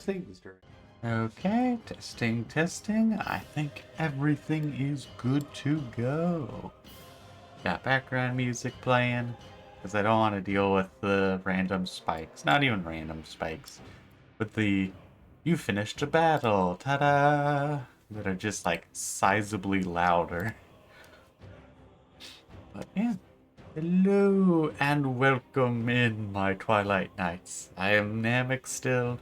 things during. Okay, testing. I think everything is good to go. Got background music playing because I don't want to deal with the random spikes. Not even random spikes, but the you finished a battle, ta-da! That are just like sizably louder. But yeah. Hello and welcome in my Twilight Nights. I am Namek still,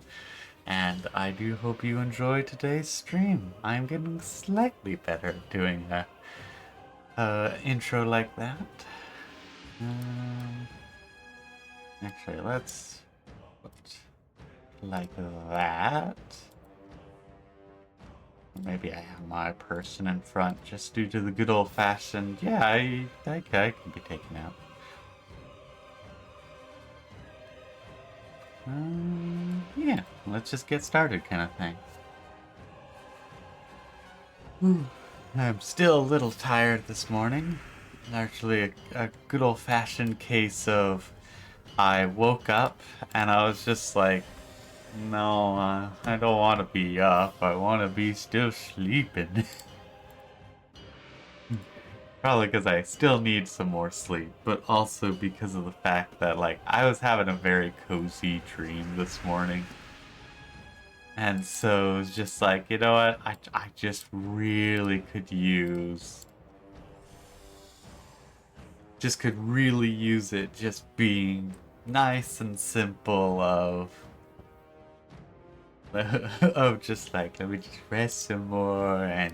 and I do hope you enjoy today's stream. I'm getting slightly better at doing a intro like that. Um, actually, let's put like that. Maybe I have my person in front just due to the good old-fashioned, yeah, I can be taken out. Yeah, let's just get started kind of thing. I'm still a little tired this morning. Largely a good old-fashioned case of I woke up and I was just like, no, I don't want to be up. I want to be still sleeping. Probably because I still need some more sleep, but also because of the fact that, like, I was having a very cozy dream this morning. And so it was just like, you know what? I just really could use... Just could really use it just being nice and simple of... of just like, let me just rest some more and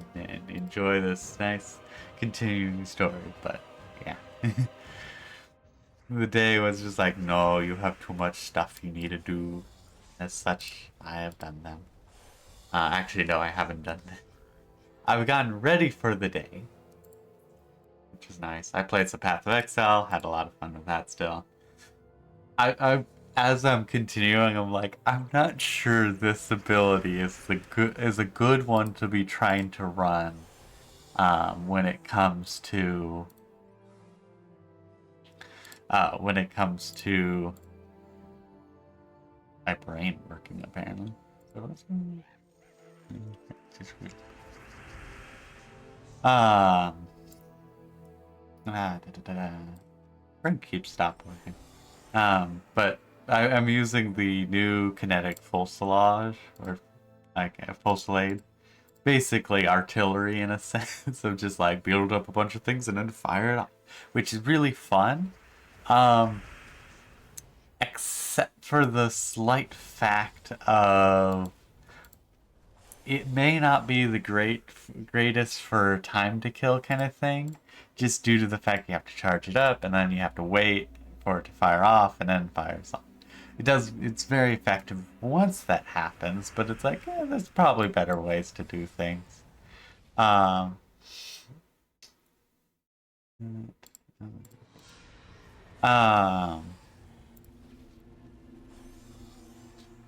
enjoy this nice continuing story, but yeah. The day was just like, no, you have too much stuff you need to do. As such, I have done them. Actually, no, I haven't done them. I've gotten ready for the day, which is nice. I played some Path of Exile, had a lot of fun with that still. As I'm continuing, I'm like, I'm not sure this ability is a good one to be trying to run, when it comes to my brain working apparently. So what's brain keeps stop working. But I'm using the new kinetic fuselage, or like a fusillade. Basically artillery in a sense of just like build up a bunch of things and then fire it off, which is really fun. Except for the slight fact of it may not be the greatest for time to kill kind of thing, just due to the fact you have to charge it up and then you have to wait for it to fire off and then fires off. It's very effective once that happens, but it's like, there's probably better ways to do things. Um, um,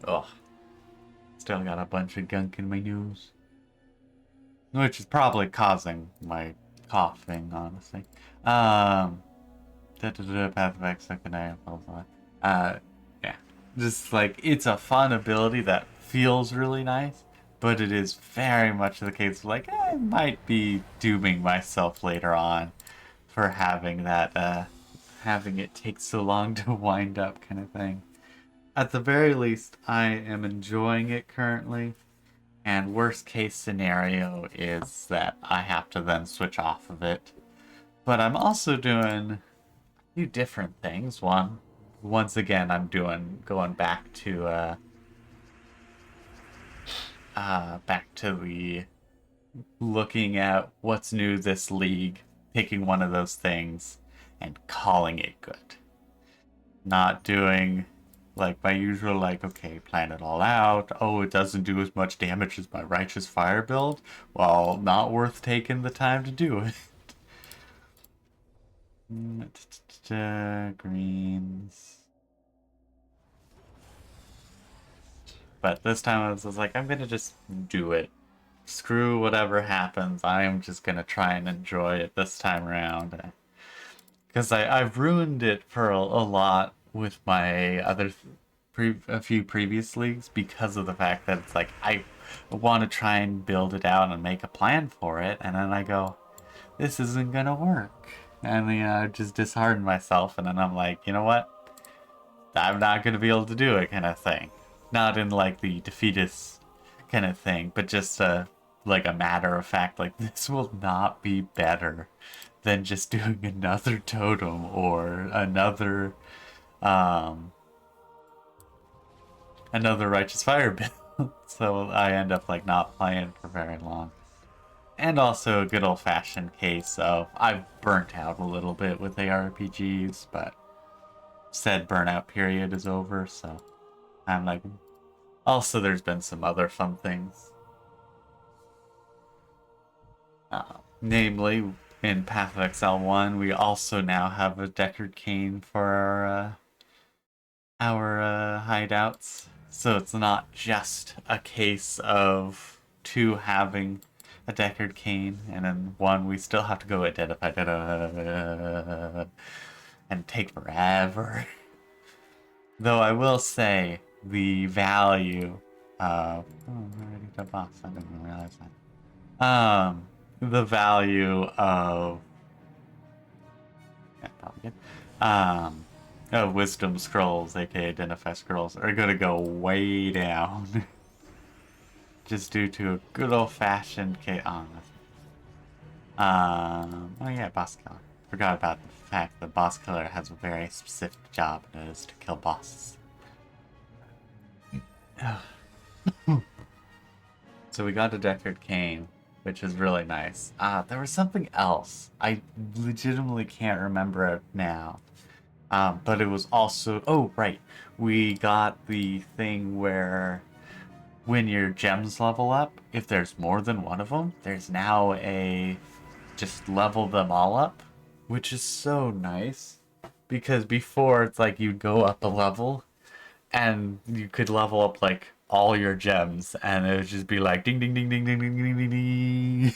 ugh. Still got a bunch of gunk in my nose. Which is probably causing my coughing, honestly. Path of Exile, yeah. Just like, it's a fun ability that feels really nice, but it is very much the case of like, I might be dooming myself later on for having that, having it take so long to wind up kind of thing. At the very least, I am enjoying it currently. And worst case scenario is that I have to then switch off of it. But I'm also doing a few different things. Once again, I'm going back to the looking at what's new this league, picking one of those things, and calling it good. Not doing like my usual, like, okay, plan it all out. Oh, it doesn't do as much damage as my Righteous Fire build. Well, not worth taking the time to do it. Greens. But this time I was like, I'm gonna just do it. Screw whatever happens. I am just gonna try and enjoy it this time around. Because I've ruined it for a lot with my other a few previous leagues because of the fact that it's like I want to try and build it out and make a plan for it, and then I go, this isn't gonna work, and just dishearten myself, and then I'm like, you know what? I'm not gonna be able to do it, kind of thing. Not in like the defeatist kind of thing, but just like a matter of fact, like this will not be better than just doing another totem or another righteous fire build. So I end up like not playing for very long. And also a good old-fashioned case of I've burnt out a little bit with ARPGs, but said burnout period is over, so I'm like... Also, there's been some other fun things. Namely, in Path of Exile 1, we also now have a Deckard Cain for our hideouts. So it's not just a case of 2 having a Deckard Cain, and then 1 we still have to go identify and take forever. Though I will say the value of already the boss, I didn't realize that. The value of probably good. Wisdom scrolls, aka identify scrolls, are gonna go way down. Just due to a good old-fashioned oh yeah, boss killer. Forgot about the fact that boss killer has a very specific job, and it is to kill bosses. So we got a Deckard Cain, which is really nice. There was something else. I legitimately can't remember it now. But it was also... Oh, right. We got the thing where when your gems level up, if there's more than one of them, there's now a... just level them all up, which is so nice. Because before, it's like you'd go up a level, and you could level up, like, all your gems, and it would just be like ding ding ding ding ding ding ding ding ding,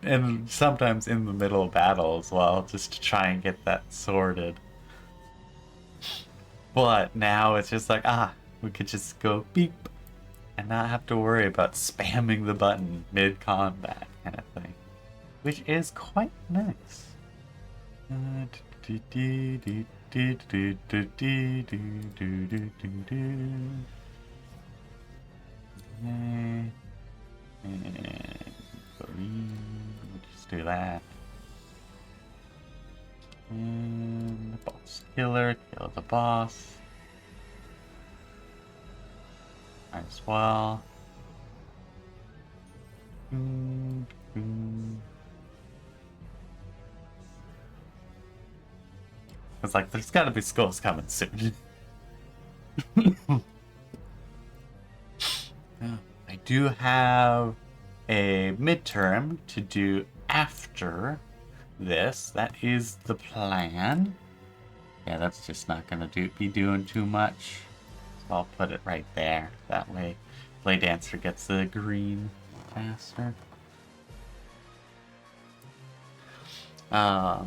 and sometimes in the middle of battle as well, just to try and get that sorted. But now it's just like, we could just go beep and not have to worry about spamming the button mid-combat kind of thing, which is quite nice. And we'll just do that. And the boss killer, kill the boss. Might as well. It's like, there's gotta be skulls coming soon. I do have a midterm to do after this. That is the plan. Yeah, that's just not gonna be doing too much. So I'll put it right there. That way, Play Dancer gets the green faster. Yeah,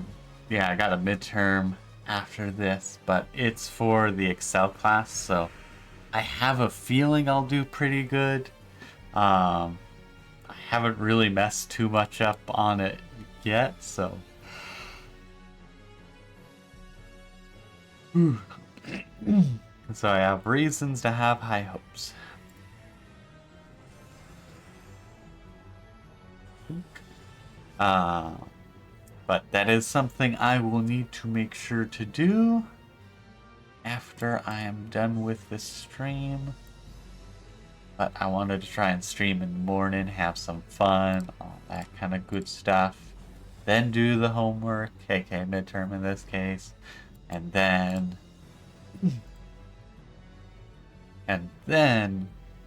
I got a midterm after this, but it's for the Excel class, so I have a feeling I'll do pretty good. I haven't really messed too much up on it yet, so... So I have reasons to have high hopes. But that is something I will need to make sure to do after I am done with this stream. But I wanted to try and stream in the morning, have some fun, all that kind of good stuff. Then do the homework, aka midterm in this case, and then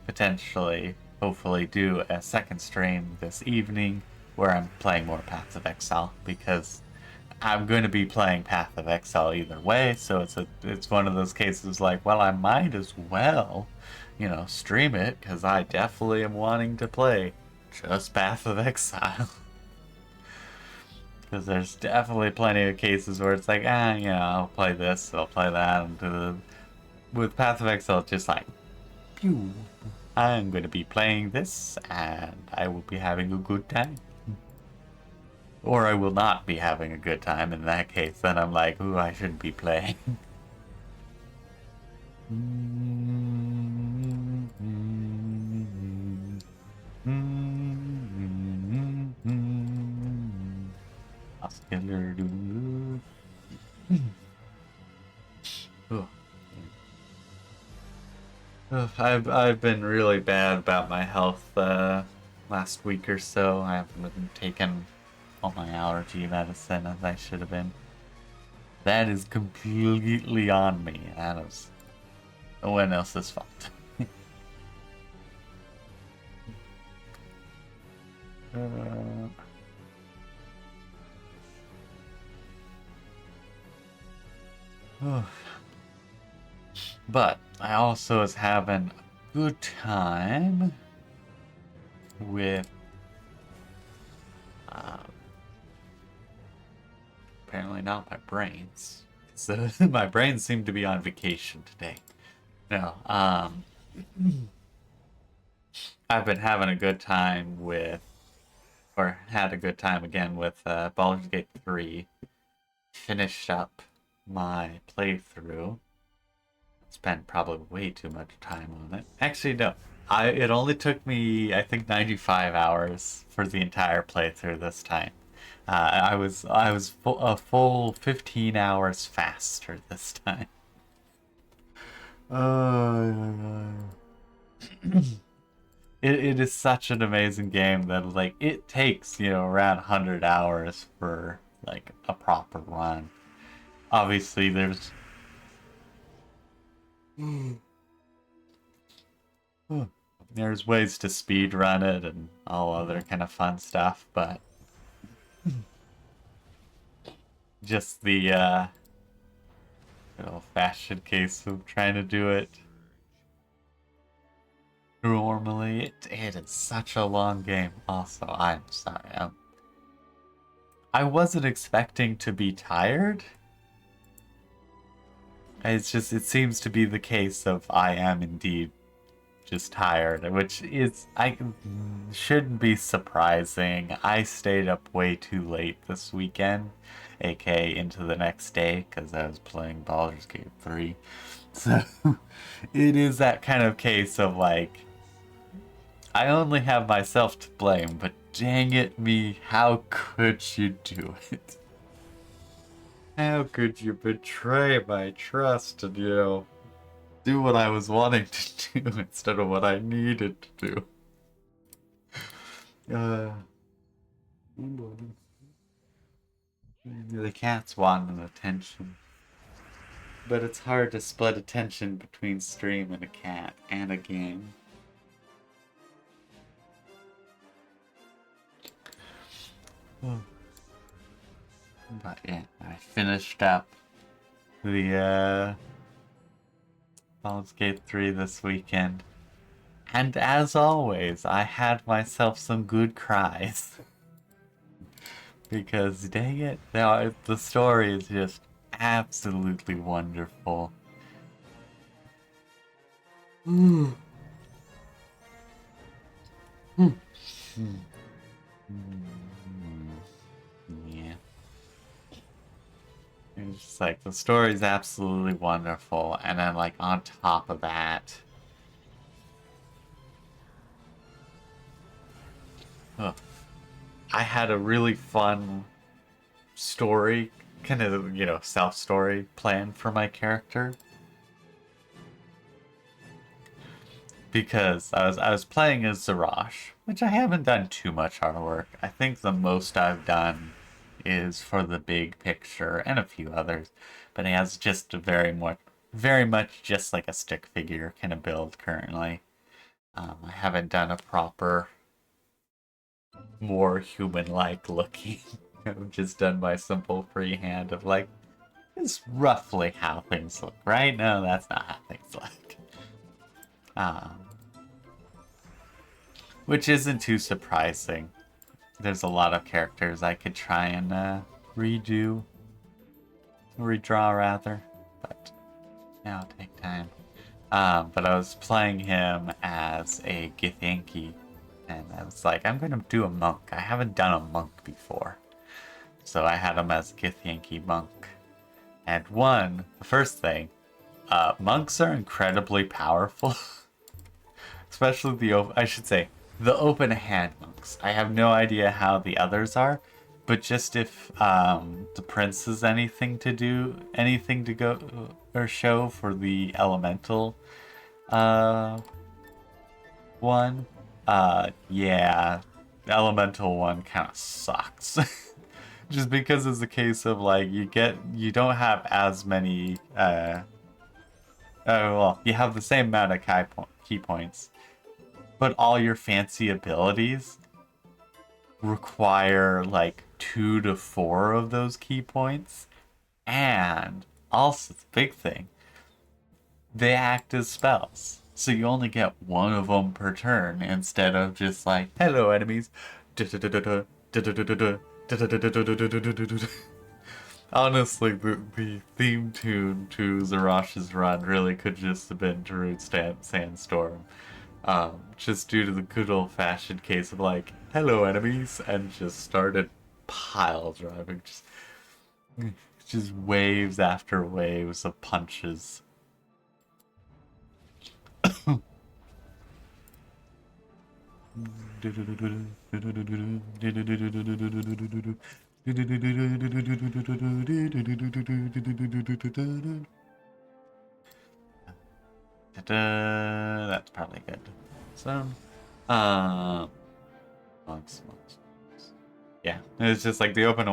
potentially, hopefully do a second stream this evening where I'm playing more Path of Exile, because I'm going to be playing Path of Exile either way, so it's one of those cases like, well, I might as well, stream it, because I definitely am wanting to play just Path of Exile. Because there's definitely plenty of cases where it's like, I'll play this, I'll play that, and with Path of Exile, it's just like, pew, I'm going to be playing this, and I will be having a good time. Or I will not be having a good time. In that case, then I'm like, ooh, I shouldn't be playing. Muscular dude. I've been really bad about my health last week or so. I haven't been taking all my allergy medicine as I should have been. That is completely on me. That is no one else's fault. But I also was having a good time with apparently not my brains. So my brains seem to be on vacation today. No, I've been having a good time with, or had a good time again with Baldur's Gate 3. Finished up my playthrough. Spent probably way too much time on it. Actually, no. It only took me, I think, 95 hours for the entire playthrough this time. I was a full 15 hours faster this time. It is such an amazing game that, like, it takes, around 100 hours for, like, a proper run. Obviously, there's ways to speed run it and all other kind of fun stuff, but just the old-fashioned case of trying to do it normally, it is such a long game. Also, I'm sorry. I wasn't expecting to be tired. It seems to be the case of I am indeed just tired, which shouldn't be surprising. I stayed up way too late this weekend, aka into the next day, because I was playing Baldur's Gate 3. So it is that kind of case of like, I only have myself to blame, but dang it me, how could you do it? How could you betray my trust and, do what I was wanting to do instead of what I needed to do? The cat's wanting attention. But it's hard to split attention between stream and a cat and a game. But yeah, I finished up the Baldur's Gate 3 this weekend. And as always, I had myself some good cries. Because dang it, the story is just absolutely wonderful. Yeah. It's just like, the story is absolutely wonderful, and then, like, on top of that, I had a really fun story, kind of, self-story plan for my character. Because I was playing as Zarash, which I haven't done too much artwork. I think the most I've done is for the big picture and a few others, but he has just a very much just like a stick figure kind of build currently. I haven't done a proper, more human-like looking. I've just done my simple freehand of like, this is roughly how things look, right? No, that's not how things look. Which isn't too surprising. There's a lot of characters I could try and redraw rather, but that'll take time. But I was playing him as a Githyanki, and I was like, I'm gonna do a monk. I haven't done a monk before. So I had him as Githyanki monk. And the first thing, monks are incredibly powerful. Especially the open hand monks. I have no idea how the others are, but just if the prince has anything to go or show for the elemental one, yeah, the elemental one kind of sucks. Just because it's a case of like you don't have as many you have the same amount of key points, but all your fancy abilities require like 2 to 4 of those key points. And also, the big thing, they act as spells. So you only get one of them per turn instead of just like, hello enemies. Honestly, the theme tune to Zarash's run really could just have been Darude Sandstorm. Just due to the good old-fashioned case of like, hello enemies, and just started pile driving. Just waves after waves of punches. That's probably good. So, monks. Yeah, it's just like the open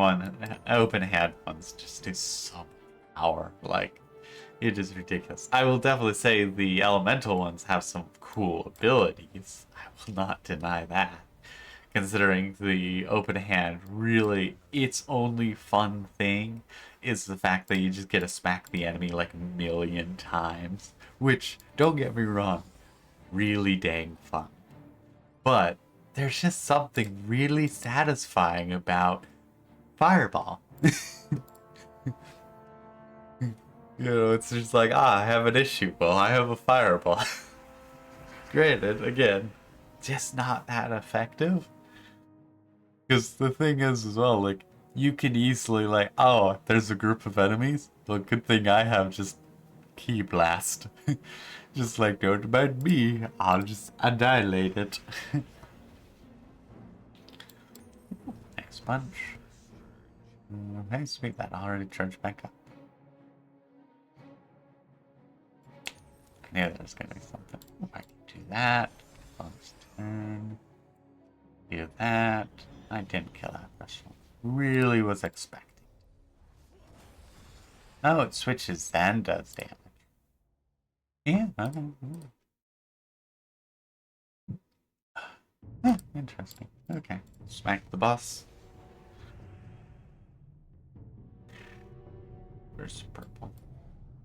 hand ones just do so much power. Like, it is ridiculous. I will definitely say the elemental ones have some cool abilities. I will not deny that. Considering the open hand, really, its only fun thing is the fact that you just get to smack the enemy like a million times. Which, don't get me wrong, really dang fun. But there's just something really satisfying about Fireball. It's just like, I have an issue. Well, I have a Fireball. Granted, again, just not that effective. Because the thing is as well, like, you can easily like, oh, there's a group of enemies? Well, good thing I have just Key Blast. Just like, don't mind me, I'll just annihilate it. Nice punch. Okay, sweet, that already charged back up. I knew there was gonna be something. I can do that. Bonus turn. Do that. I didn't kill that first one. Really was expecting. Oh, it switches then does damage. Yeah, interesting. Okay. Smack the boss. Where's purple?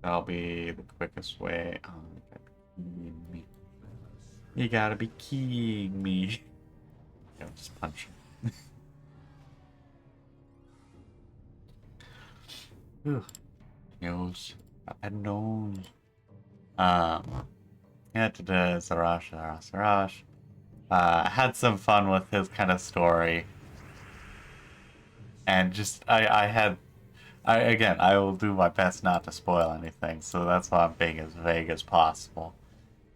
That'll be the quickest way. Oh, you gotta be keying me. Just punch him. Ugh. Nose. A nose. Yeah, to the Zarash. Had some fun with his kind of story. And just, I will do my best not to spoil anything, so that's why I'm being as vague as possible.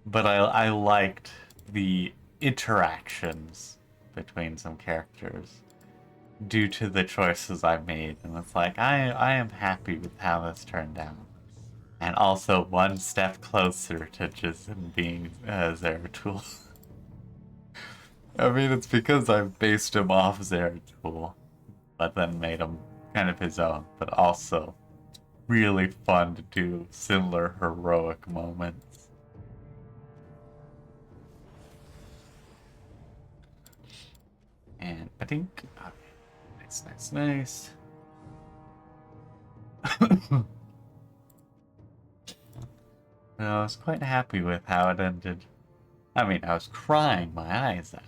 But I liked the interactions between some characters due to the choices I made, and it's like, I am happy with how this turned out. And also one step closer to just being Zeratul. I mean, it's because I've based him off Zeratul, but then made him kind of his own, but also really fun to do similar heroic moments. And I think, okay, nice. I was quite happy with how it ended. I mean, I was crying my eyes out,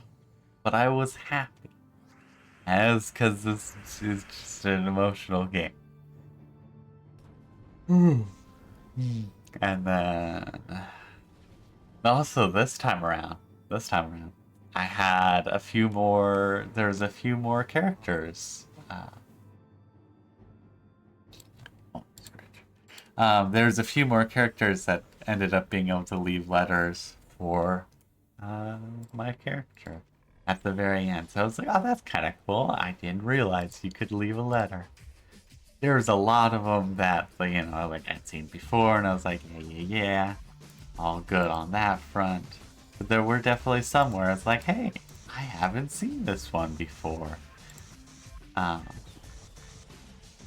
but I was happy. Because this is just an emotional game. And then Also, this time around, I had a few more. There's a few more characters. Oh, scratch. There's a few more characters that ended up being able to leave letters for my character at the very end. So I was like, oh, that's kind of cool. I didn't realize you could leave a letter. There was a lot of them that, like, like I'd seen before, and I was like, yeah, all good on that front. But there were definitely some where it's like, hey, I haven't seen this one before. Um,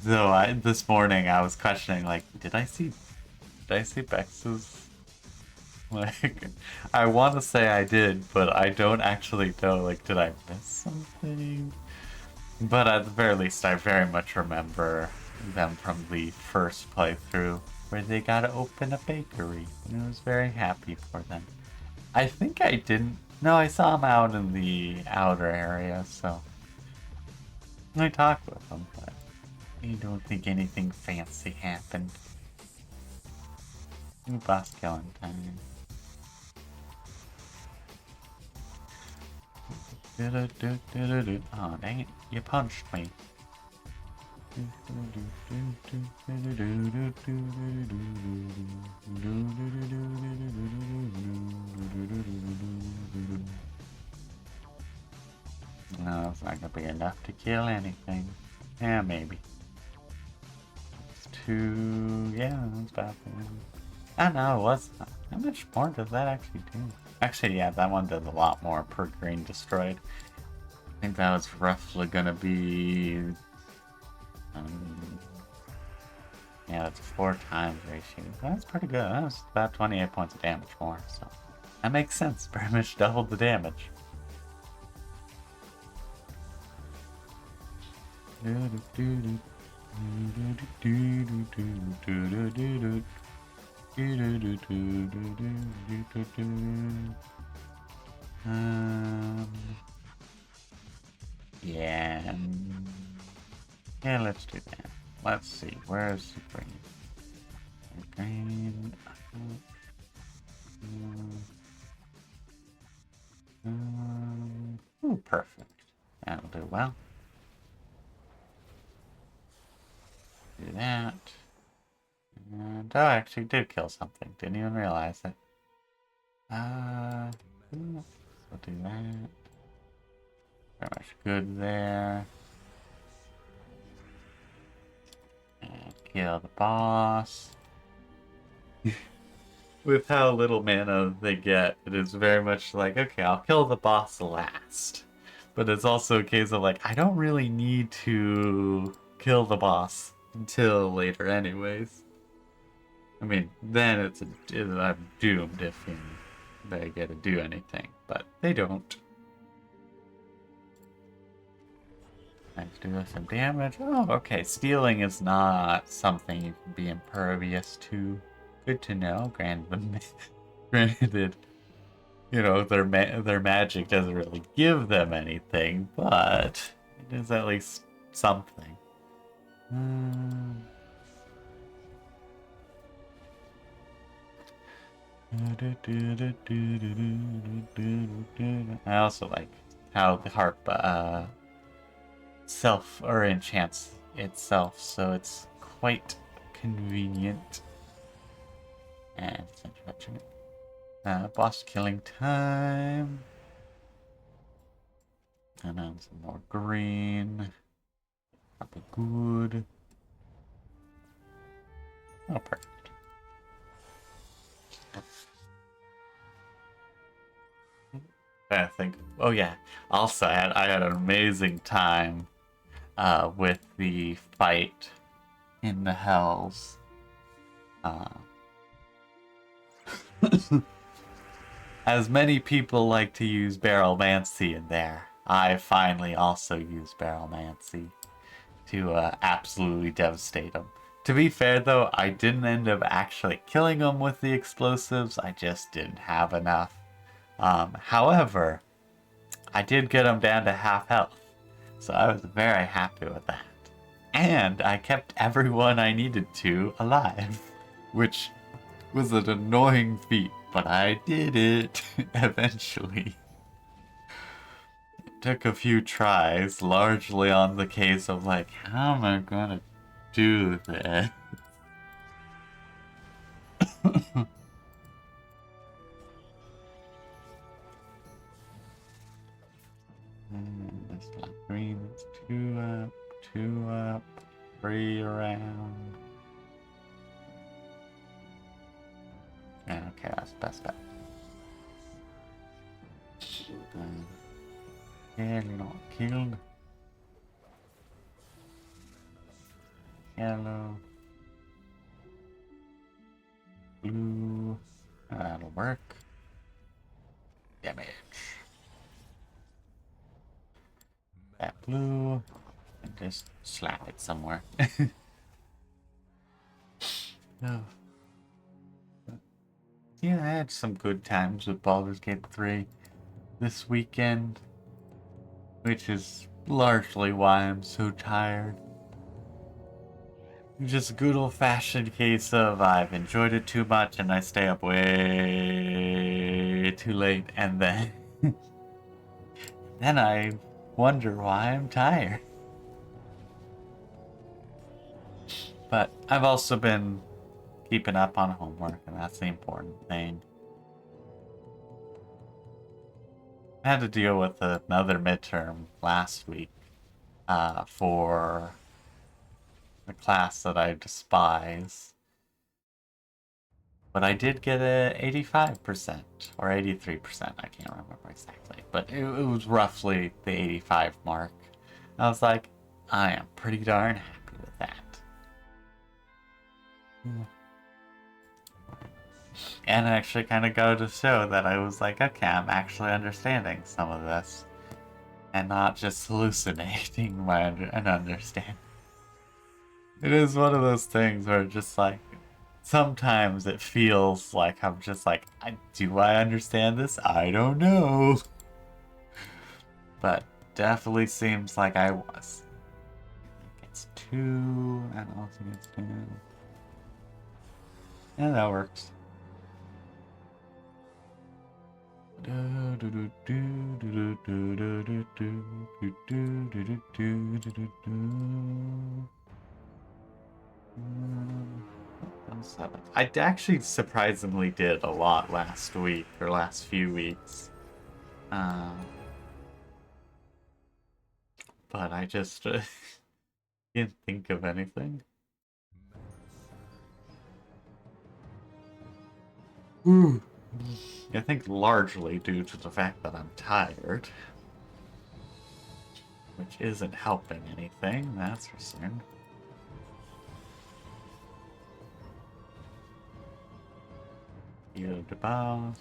though this morning I was questioning, like, did I see Bex's? Like, I want to say I did, but I don't actually know. Like, did I miss something? But at the very least, I very much remember them from the first playthrough where they got to open a bakery, and I was very happy for them. I think I didn't. No, I saw them out in the outer area, so I talked with them, but I don't think anything fancy happened. New boss killing time. Oh, dang it. You punched me. No, it's not gonna be enough to kill anything. Yeah, maybe. It's two... Yeah, that's about it. I don't know, it was... How much more does that actually do? Actually, yeah, that one does a lot more per green destroyed. I think that was roughly gonna be... yeah, that's 4 times ratio. That's pretty good. That was about 28 points of damage more, so... That makes sense. Pretty much doubled the damage. Yeah. Yeah, let's do that. Let's see. Where's the green? Green. Ooh, perfect. That'll do well. Do that. And oh, I actually did kill something. Didn't even realize it. So do that. Very much good there. And kill the boss. With how little mana they get, it is very much like, okay, I'll kill the boss last. But it's also a case of like, I don't really need to kill the boss until later anyways. I mean, then I'm doomed if they get to do anything, but they don't. Let's do some damage. Oh, okay, stealing is not something you can be impervious to. Good to know. Granted, their magic doesn't really give them anything, but it is at least something. I also like how the harp self or enchants itself, so it's quite convenient. And it's unfortunate. Boss killing time. And then some more green. Probably good. Oh, perfect. I think. Oh yeah. Also, I had an amazing time with the fight in the hells. As many people like to use Barrelmancy in there, I finally also used Barrelmancy to absolutely devastate them. To be fair though, I didn't end up actually killing them with the explosives, I just didn't have enough. However, I did get them down to half health, so I was very happy with that. And I kept everyone I needed to alive, which was an annoying feat, but I did it eventually. It took a few tries, largely on the case of like, how am I gonna do this? That's not green, that's 2 up, 3 around. Yeah, okay, that's best bet. Yeah, not killed. Yellow. Blue. That'll work. Damage. That blue. And just slap it somewhere. No. Yeah, I had some good times with Baldur's Gate 3 this weekend, which is largely why I'm so tired. Just a good old-fashioned case of I've enjoyed it too much and I stay up way too late, and then I wonder why I'm tired. But I've also been keeping up on homework, and that's the important thing. I had to deal with another midterm last week for the class that I despise. But I did get a 85% or 83%, I can't remember exactly. But it was roughly the 85 mark. I was like, I am pretty darn happy with that. And it actually kind of go to show that I was like, okay, I'm actually understanding some of this. And not just hallucinating an understanding. It is one of those things where just like, sometimes it feels like I'm just like, do I understand this? I don't know. But definitely seems like I was. It's 2, and also gets 2. Yeah, that works. I actually surprisingly did a lot last week, or last few weeks. But I just can't think of anything. I think largely due to the fact that I'm tired. Which isn't helping anything, that's for certain. Heal the boss.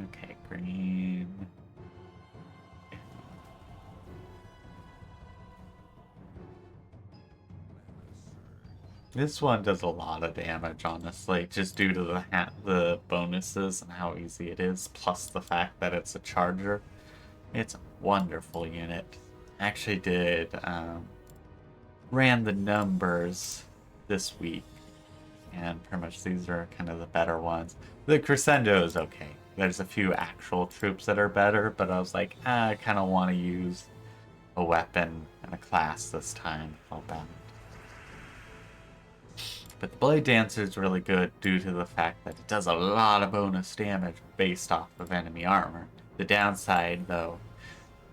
Okay, green. This one does a lot of damage, honestly, just due to the bonuses and how easy it is, plus the fact that it's a charger. It's a wonderful unit. Actually ran the numbers this week, and pretty much these are kind of the better ones. The Crescendo is okay. There's a few actual troops that are better, but I was like, I kind of want to use a weapon and a class this time. I'll balance. But the Blade Dancer is really good due to the fact that it does a lot of bonus damage based off of enemy armor. The downside, though,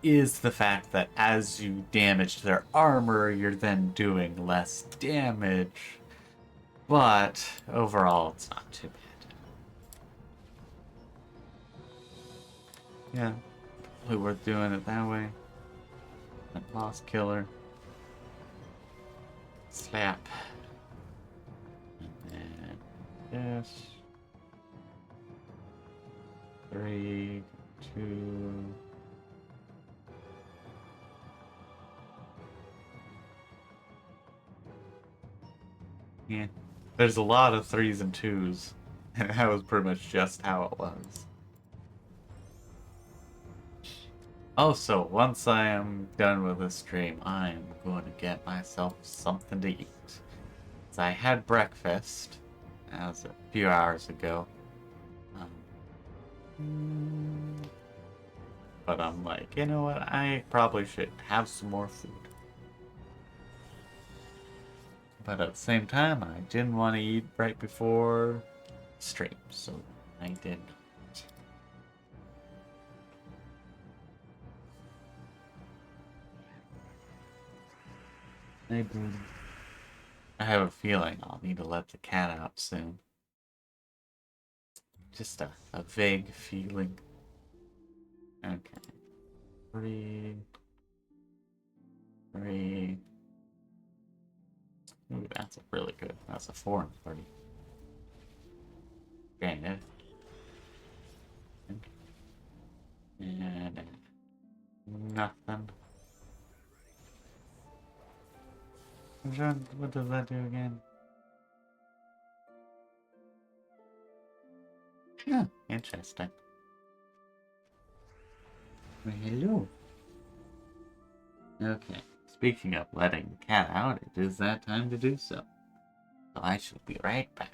is the fact that as you damage their armor, you're then doing less damage. But overall, it's not too bad. Yeah, probably worth doing it that way. And boss killer. Slap. And then this. 3, 2. Yeah. There's a lot of 3s and 2s. And that was pretty much just how it was. Also, once I am done with this stream, I am going to get myself something to eat. So I had breakfast. That was a few hours ago. But I'm like, you know what? I probably should have some more food. But at the same time, I didn't want to eat right before stream, so I did not. I have a feeling I'll need to let the cat out soon. Just a vague feeling. Okay. 3. Ooh, that's a really good. That's a 4 and 30. Okay, and nothing. What does that do again? Yeah, interesting. Hello. Okay. Speaking of letting the cat out, it is that time to do so. So I shall be right back.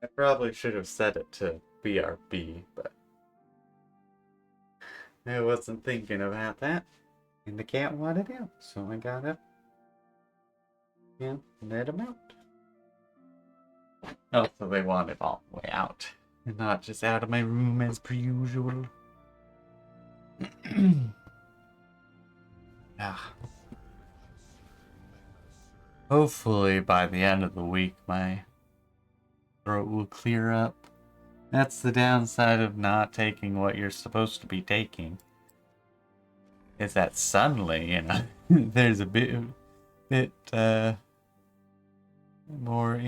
I probably should have set it to BRB, but I wasn't thinking about that. And the cat wanted out, so I got up and let him out. Oh, so they want it all the way out, and not just out of my room as per usual. Ah. Hopefully by the end of the week my throat will clear up. That's the downside of not taking what you're supposed to be taking. Is that suddenly, there's a bit more,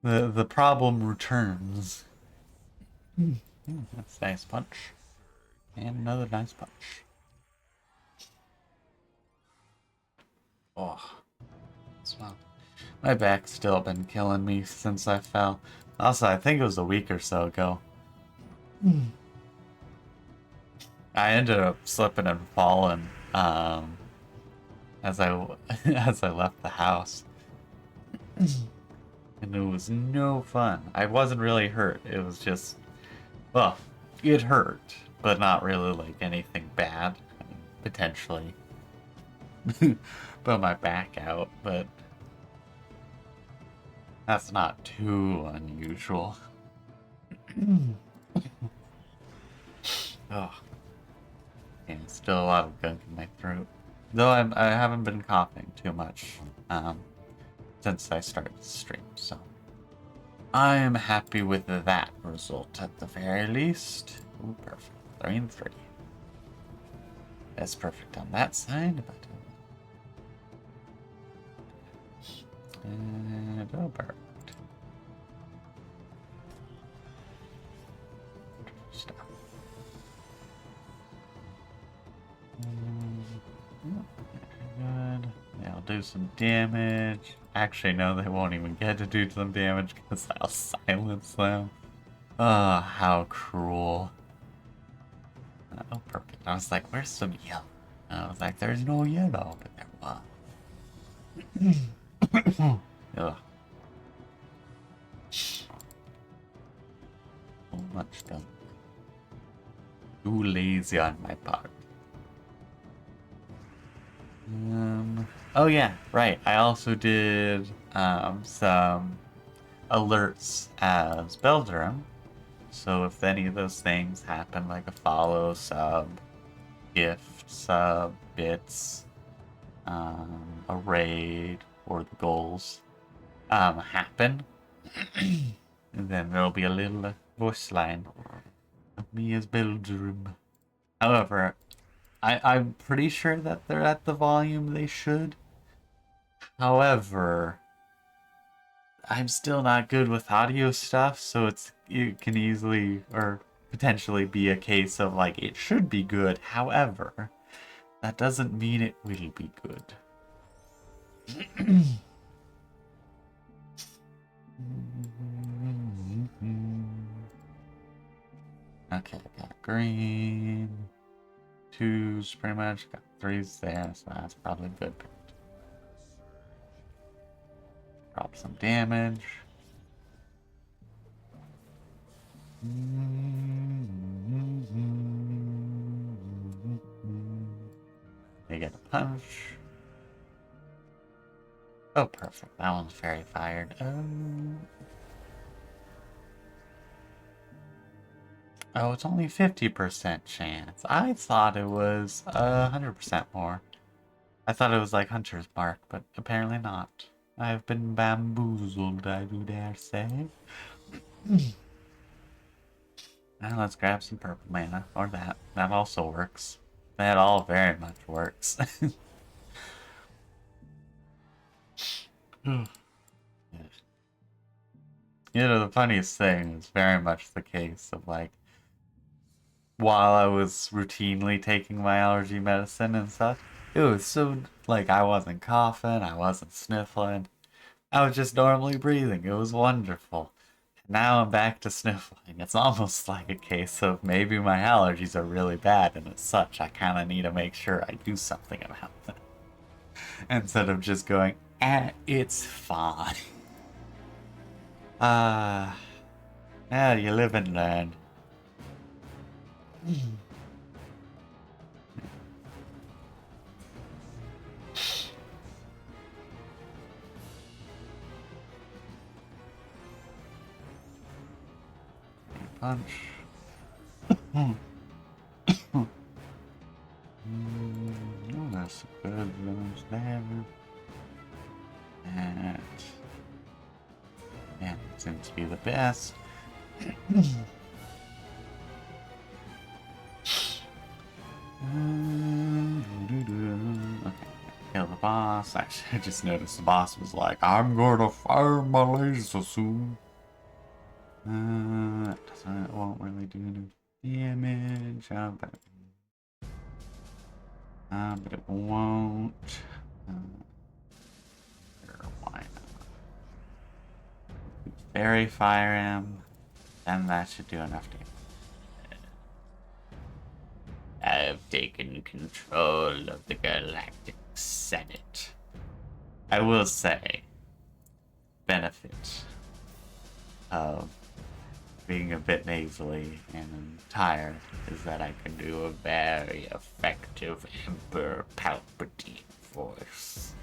the problem returns. That's a nice punch. And another nice punch. Oh, smell. My back's still been killing me since I fell. Also, I think it was a week or so ago. I ended up slipping and falling as I as I left the house, and it was no fun. I wasn't really hurt. It was just, well, it hurt, but not really like anything bad. I mean, potentially, put my back out, but that's not too unusual. Oh. And still a lot of gunk in my throat. Though I haven't been coughing too much since I started the stream, so I am happy with that result at the very least. Ooh, perfect. 3 and 3. That's perfect on that side, but and oh, perfect. Stuff. Good. They'll do some damage. Actually, no, they won't even get to do some damage because I'll silence them. Oh, how cruel. Oh, perfect. I was like, where's some yellow? And I was like, there's no yellow, but there was. Ugh. So much done. Too lazy on my part. Oh yeah, right. I also did some alerts as Belderum. So if any of those things happen, like a follow, sub, gift, sub, bits, a raid, or the goals happen, and then there'll be a little voice line of me as Belderum. However, I'm pretty sure that they're at the volume they should. However, I'm still not good with audio stuff, so it can easily or potentially be a case of like it should be good. However, that doesn't mean it will be good. Okay, I got green. Twos pretty much, got threes there, so that's probably good. Drop some damage. They get a punch. Oh, perfect. That one's fairy fired. Oh, it's only 50% chance. I thought it was 100% more. I thought it was like Hunter's Mark, but apparently not. I've been bamboozled, I do dare say. Now let's grab some purple mana, or that. That also works. That all very much works. You know, the funniest thing is very much the case of like, while I was routinely taking my allergy medicine and stuff, it was so, like, I wasn't coughing, I wasn't sniffling, I was just normally breathing. It was wonderful. Now I'm back to sniffling. It's almost like a case of maybe my allergies are really bad, and as such, I kind of need to make sure I do something about them. Instead of just going, it's fine. Yeah, you live and learn. Punch. Oh, that's good. Those there. That. Yeah, it seems to be the best. Okay. Kill the boss. Actually, I just noticed the boss was like, I'm gonna fire my laser soon. It won't really do any damage. But it won't. Why not? Fairy fire him, then that should do enough damage. I've taken control of the Galactic Senate. I will say, benefit of being a bit nasally and tired is that I can do a very effective Emperor Palpatine voice.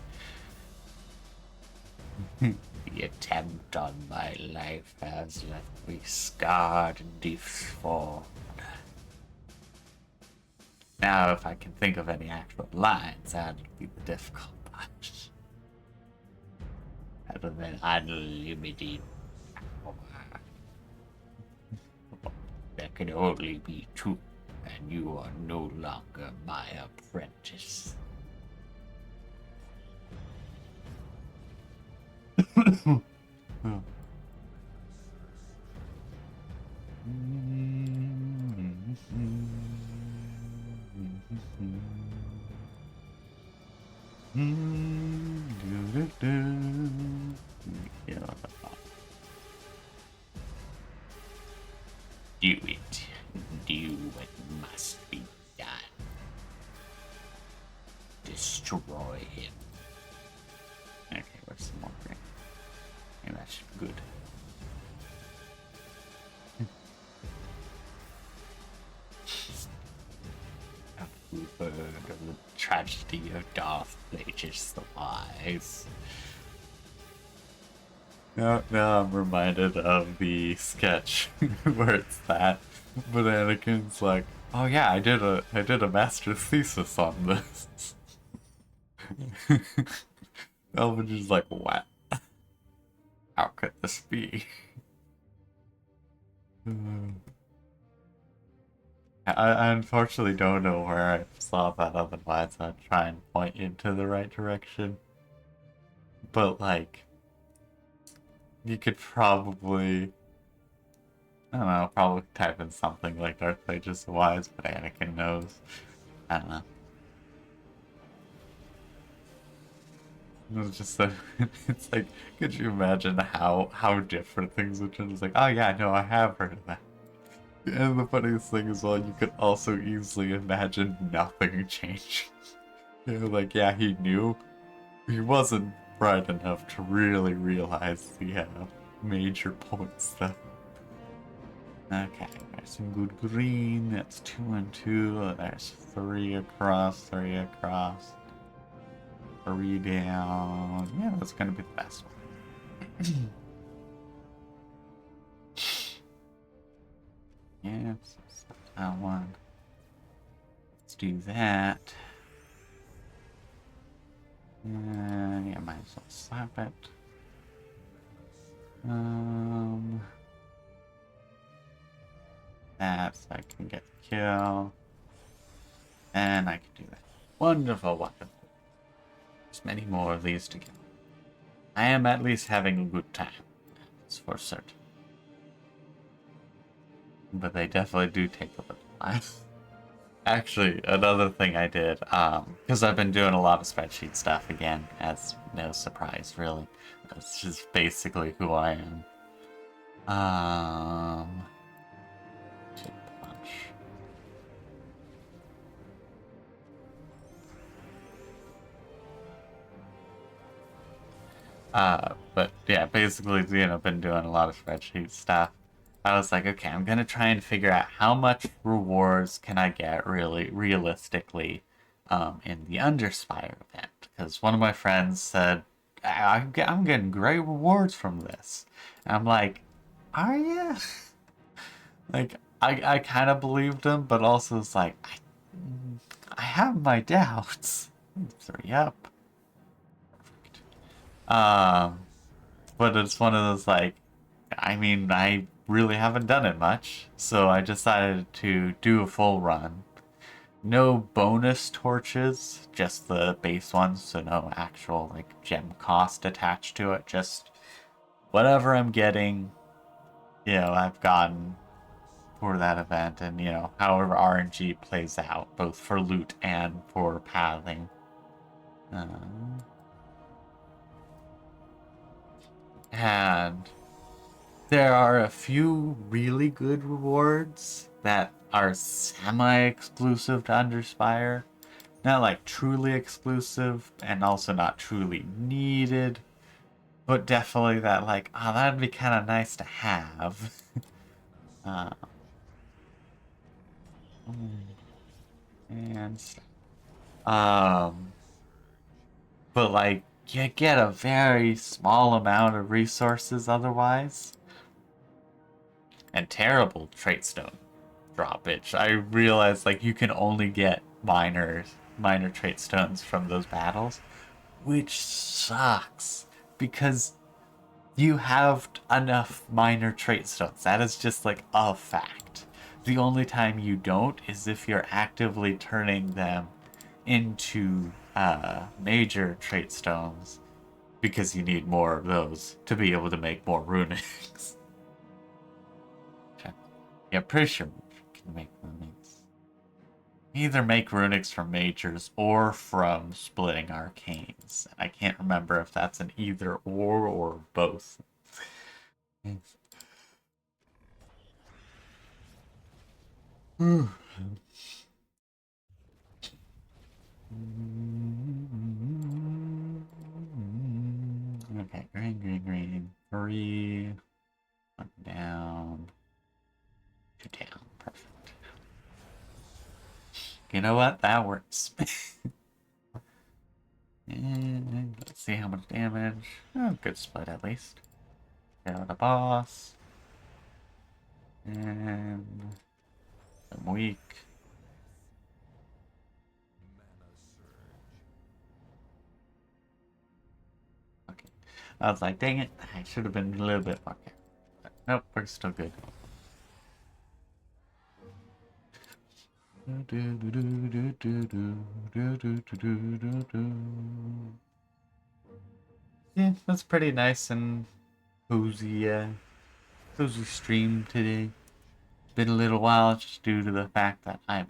The attempt on my life has left me scarred and deformed. Now, if I can think of any actual lines, that would be the difficult part. Other than unlimited power. There can only be two, and you are no longer my apprentice. Oh. Do it. Do what must be done. Destroy him. Okay, where's some more green? Yeah, that should be good. tragedy of Darth Plagueis the Wise. Now I'm reminded of the sketch where it's that, but Anakin's like, "Oh yeah, I did a master's thesis on this." Elvin's just like, "What? How could this be?" I unfortunately don't know where I saw that, otherwise I'd try and point you into the right direction. But like, you could probably, I don't know, probably type in something like Darth Plagueis the Wise, but Anakin knows. I don't know. It's just that it's like, could you imagine how different things would turn? It's like, oh yeah, no, I have heard of that. And the funniest thing is, well, you could also easily imagine nothing changing. You know, like, yeah, he knew. He wasn't bright enough to really realize the major points, though. Okay, there's some good green. That's 2 and 2. There's 3 across, 3 across. 3 down. Yeah, that's gonna be the best one. Yeah, so that one. Let's do that. Yeah, might as well slap it. That so I can get the kill. And I can do that. Wonderful, wonderful. There's many more of these to go. I am at least having a good time. That's for certain. But they definitely do take a little while. Actually, another thing I did, because I've been doing a lot of spreadsheet stuff again, as no surprise, really. That's just basically who I am. Chip punch. But yeah, basically, been doing a lot of spreadsheet stuff. I was like, okay, I'm gonna try and figure out how much rewards can I get really realistically in the Underspire event. Because one of my friends said, I'm getting great rewards from this. And I'm like, are you? Like, I kind of believed him, but also it's like, I have my doubts. 3 up. Perfect. But it's one of those like, I mean, I really haven't done it much, so I decided to do a full run. No bonus torches, just the base ones, so no actual like gem cost attached to it. Just whatever I'm getting, I've gotten for that event, and however RNG plays out, both for loot and for pathing. And there are a few really good rewards that are semi-exclusive to Underspire. Not like truly exclusive, and also not truly needed. But definitely that like, oh, that'd be kind of nice to have. uh, and but like you get a very small amount of resources otherwise, and terrible trait stone droppage. I realized like you can only get minor trait stones from those battles, which sucks because you have enough minor trait stones. That is just like a fact. The only time you don't is if you're actively turning them into major trait stones, because you need more of those to be able to make more runics. Yeah, pretty sure you can make runics. Either make runics from majors or from splitting arcanes. I can't remember if that's an either or both. Okay, green, green, green. 3. 1 down. 2 down. Perfect. You know what? That works. And let's see how much damage. Oh, good split at least. Down the boss. And I'm weak. Okay. I was like, dang it, I should have been a little bit more careful. But nope, we're still good. Yeah, that's pretty nice and cozy, cozy stream today. Been a little while just due to the fact that I've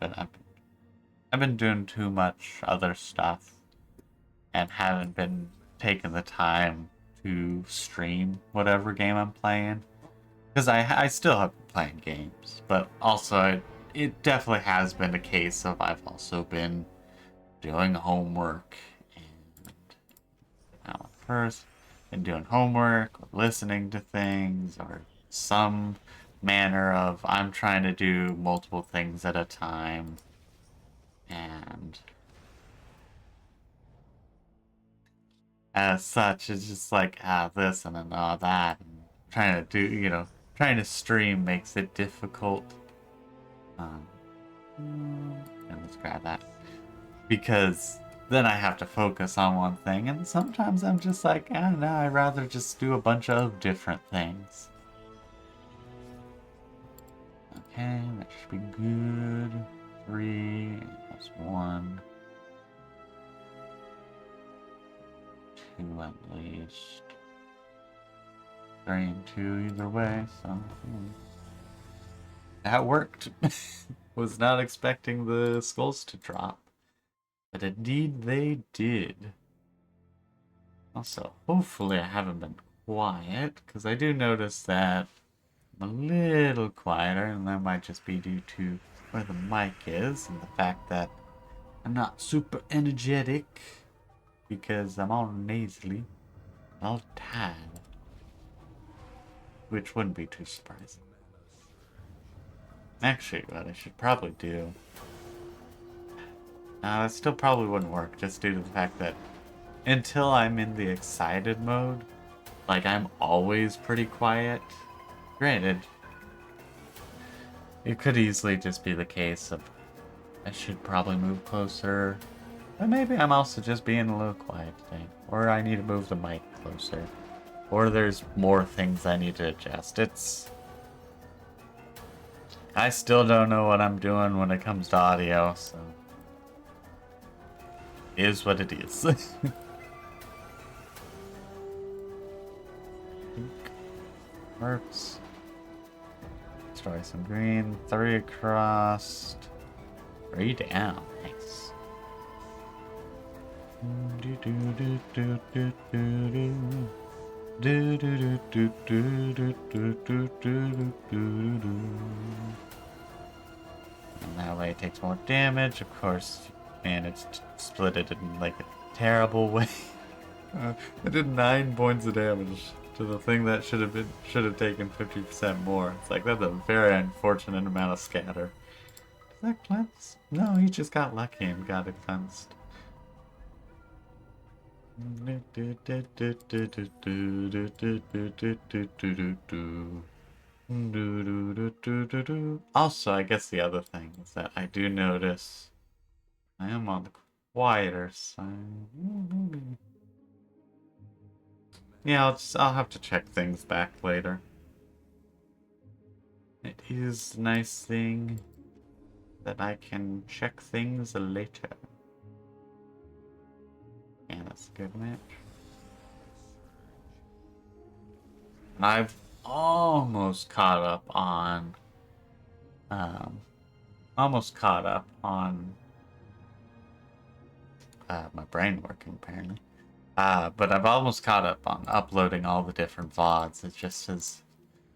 been doing too much other stuff and haven't been taking the time to stream whatever game I'm playing. Because I still have been playing games, but also it definitely has been a case of I've also been doing homework and first been doing homework or listening to things or some manner of I'm trying to do multiple things at a time and as such it's just like this and then that and trying to do trying to stream makes it difficult. And let's grab that because then I have to focus on one thing, and sometimes I'm just like, no, I'd rather just do a bunch of different things. Okay, that should be good. 3 plus 1. 2 at least. 3 and 2 either way, so that worked. Was not expecting the skulls to drop, but indeed they did. Also, hopefully I haven't been quiet, because I do notice that I'm a little quieter, and that might just be due to where the mic is and the fact that I'm not super energetic because I'm all nasally, all tired, which wouldn't be too surprising. Actually, what I should probably do... that still probably wouldn't work, just due to the fact that until I'm in the excited mode, like, I'm always pretty quiet. Granted, it could easily just be the case of I should probably move closer. But maybe I'm also just being a little quiet today. Or I need to move the mic closer. Or there's more things I need to adjust. I still don't know what I'm doing when it comes to audio, so... It is what it is. Works. Destroy some green. 3 across. 3 down. Nice. And that way it takes more damage. Of course, man, it's split it in like a terrible way. I did 9 points of damage to the thing that should have taken 50% more. It's like that's a very unfortunate amount of scatter. Is that cleanse? No, he just got lucky and got it cleansed. Also, I guess the other thing is that I do notice I am on the quieter side. Yeah, I'll have to check things back later. It is a nice thing that I can check things later. Yeah, that's a good match. And I've almost caught up on my brain working apparently. But I've almost caught up on uploading all the different VODs. It just has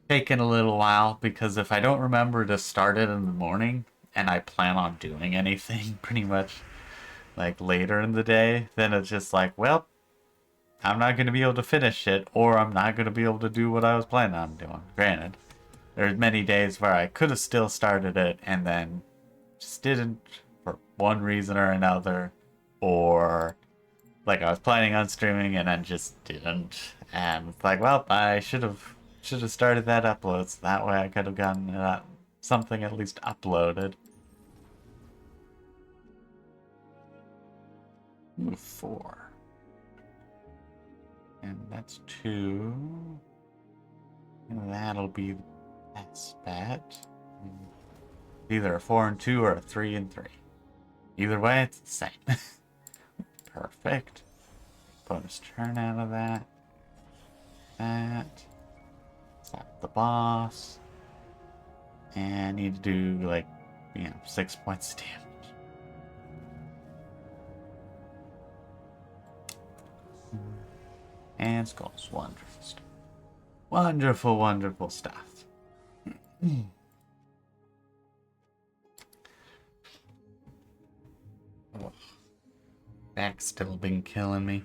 taken a little while because if I don't remember to start it in the morning and I plan on doing anything pretty much like later in the day, then it's just like, well, I'm not going to be able to finish it, or I'm not going to be able to do what I was planning on doing. Granted, there's many days where I could have still started it and then just didn't for one reason or another, or like I was planning on streaming and then just didn't. And it's like, well, I should have started that upload so that way I could have gotten something at least uploaded. Ooh, 4. And that's 2. And that'll be the best bet. Either a 4 and 2 or a 3 and 3. Either way, it's the same. Perfect. Bonus turn out of that. That. Slap the boss. And need to do, like, 6 points of damage. And skulls. Wonderful stuff. Wonderful, wonderful stuff. Back's still been killing me.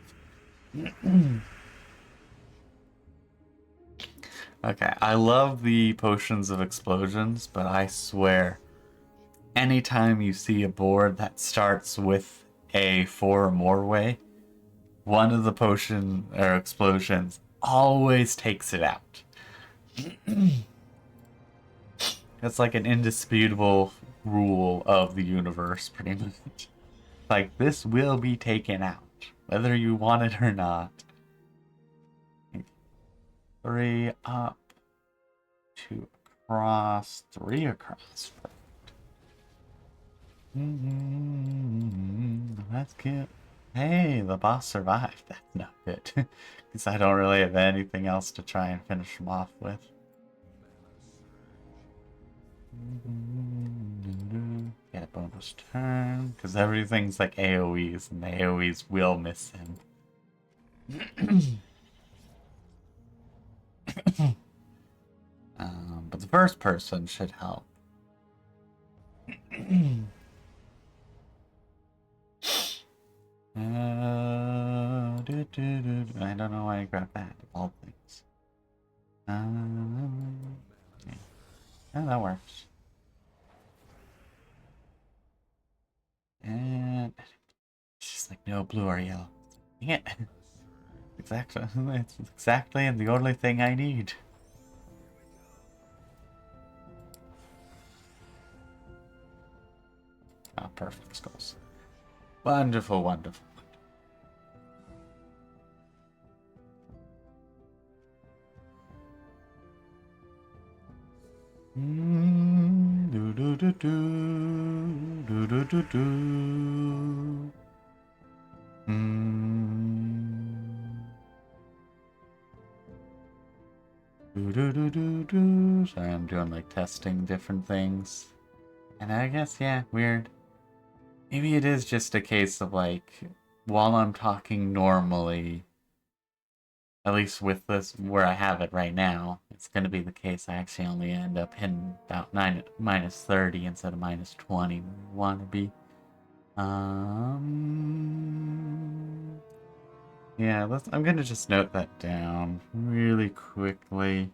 Okay, I love the potions of explosions, but I swear, anytime you see a board that starts with a 4 or more way, one of the potion or explosions always takes it out. It's like an indisputable rule of the universe, pretty much. Like, this will be taken out, whether you want it or not. 3 up, 2 across, 3 across. That's cute. Hey, the boss survived. That's not good. Because I don't really have anything else to try and finish him off with. Get a bonus turn. Because everything's like AoEs, and the AoEs will miss him. But the first person should help. I don't know why I grabbed that, of all things. Yeah. Oh, that works. And it's just like, no, blue or yellow. Yeah. Exactly. It's exactly the only thing I need. Oh, perfect skulls. Wonderful, wonderful. Do do do do do do do do. Do do do do do. Sorry, I'm doing like testing different things, and I guess weird. Maybe it is just a case of like, while I'm talking normally, at least with this where I have it right now, it's going to be the case I actually only end up hitting about minus 30 instead of minus 20 where I want to be. Yeah, I'm going to just note that down really quickly.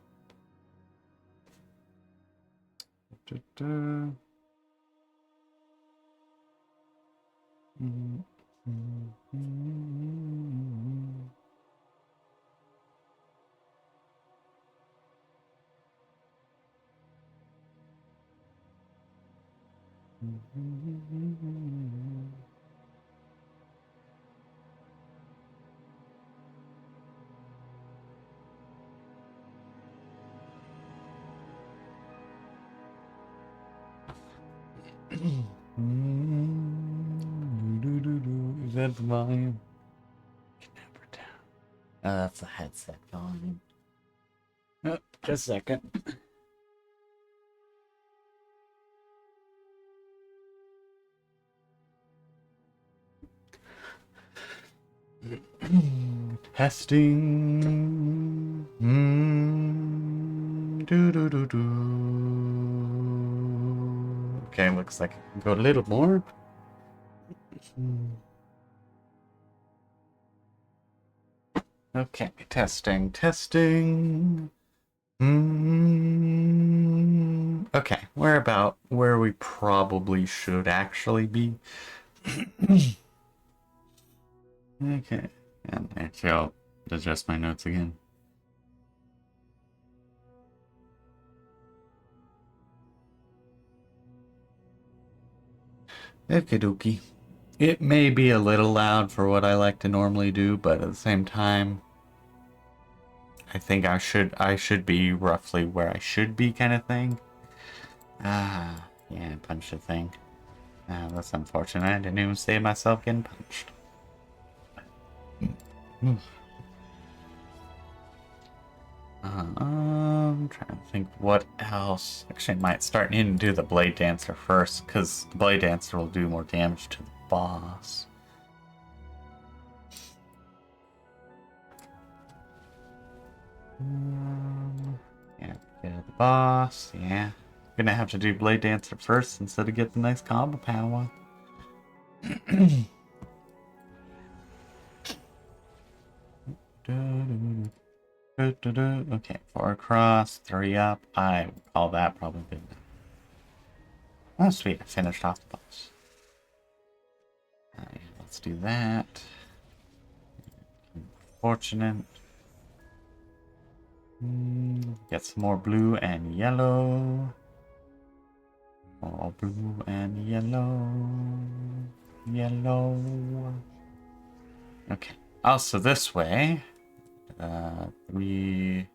Is that the volume? Never down. Oh, that's the headset volume. Oh, just a second. Testing. Do do do do. Okay, looks like I can go a little more. Okay, testing. Okay, we're about where we probably should actually be. Okay. And actually, I'll adjust my notes again. Okie dokie. It may be a little loud for what I like to normally do, but at the same time, I think I should be roughly where I should be, kind of thing. Ah, yeah, punch the thing. Ah, that's unfortunate. I didn't even save myself getting punched. I'm trying to think what else. Actually, I might start needing to do the Blade Dancer first, because the Blade Dancer will do more damage to the boss. Yeah, get the boss. Yeah, gonna have to do Blade Dancer first instead of get the nice combo power. Okay, 4 across, 3 up. I would call that probably good. Oh, sweet, I finished off the boss. Yeah, let's do that. Fortunate. Get some more blue and yellow. More blue and yellow. Yellow. Okay. Also, this way. 3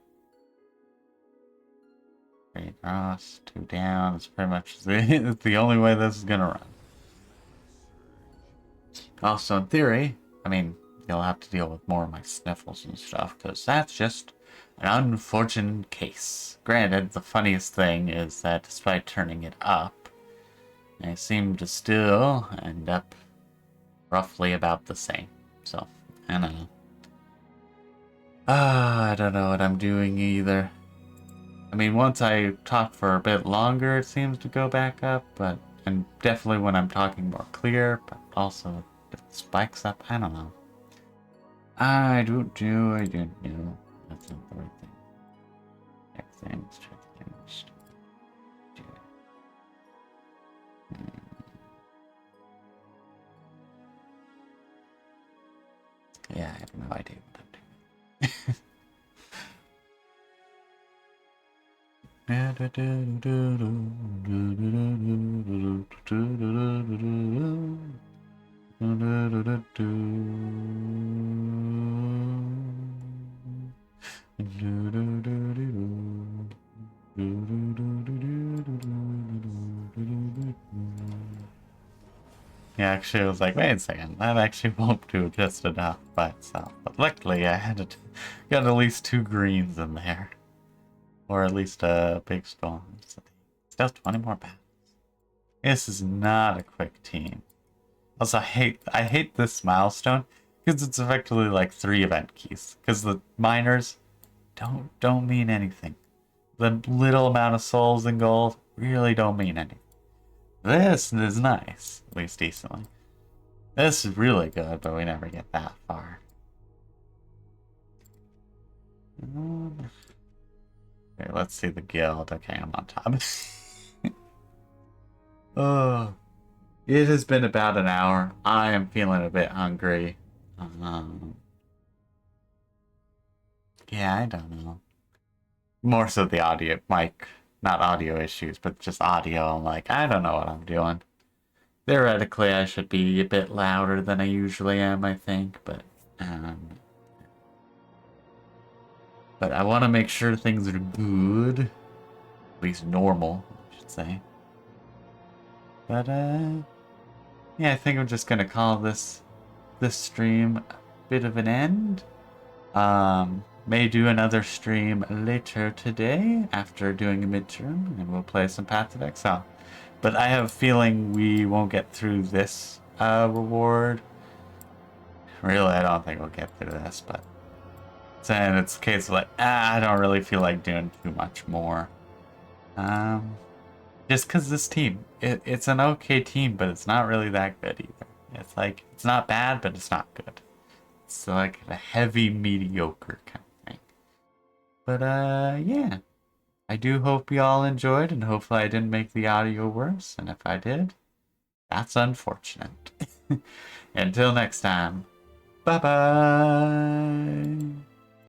across, 2 down. It's pretty much the only way this is gonna run. Also, in theory, I mean, you'll have to deal with more of my sniffles and stuff, because that's just an unfortunate case. Granted, the funniest thing is that despite turning it up, I seem to still end up roughly about the same. So, I don't know. I don't know what I'm doing either. I mean, once I talk for a bit longer, it seems to go back up, and definitely when I'm talking more clear, but also it spikes up. I don't know. I don't know. That's not the right thing. Check things, check things. Yeah, I have no idea what I'm doing. Yeah, actually, I was like, wait a second, that actually won't do just enough by itself. But luckily, I had to got at least 2 greens in there. Or at least a big spawn. Still 20 more battles. This is not a quick team. Also, I hate this milestone because it's effectively like 3 event keys. Because the miners don't mean anything. The little amount of souls and gold really don't mean anything. This is nice, at least decently. This is really good, but we never get that far. Okay, let's see the guild. Okay, I'm on top. Oh, it has been about an hour. I am feeling a bit hungry. Yeah, I don't know. More so the audio, mic, not audio issues, but just audio. I'm like, I don't know what I'm doing. Theoretically, I should be a bit louder than I usually am, I think, but I want to make sure things are good. At least normal, I should say. But, yeah, I think I'm just gonna call this stream a bit of an end. May do another stream later today after doing a midterm, and we'll play some Path of Exile. But I have a feeling we won't get through this reward. Really, I don't think we'll get through this, but then it's a case of like, I don't really feel like doing too much more. Just because this team, it's an okay team, but it's not really that good either. It's like, it's not bad, but it's not good. It's like a heavy mediocre kind of thing. But, yeah. I do hope you all enjoyed, and hopefully I didn't make the audio worse, and if I did, that's unfortunate. Until next time, Bye bye.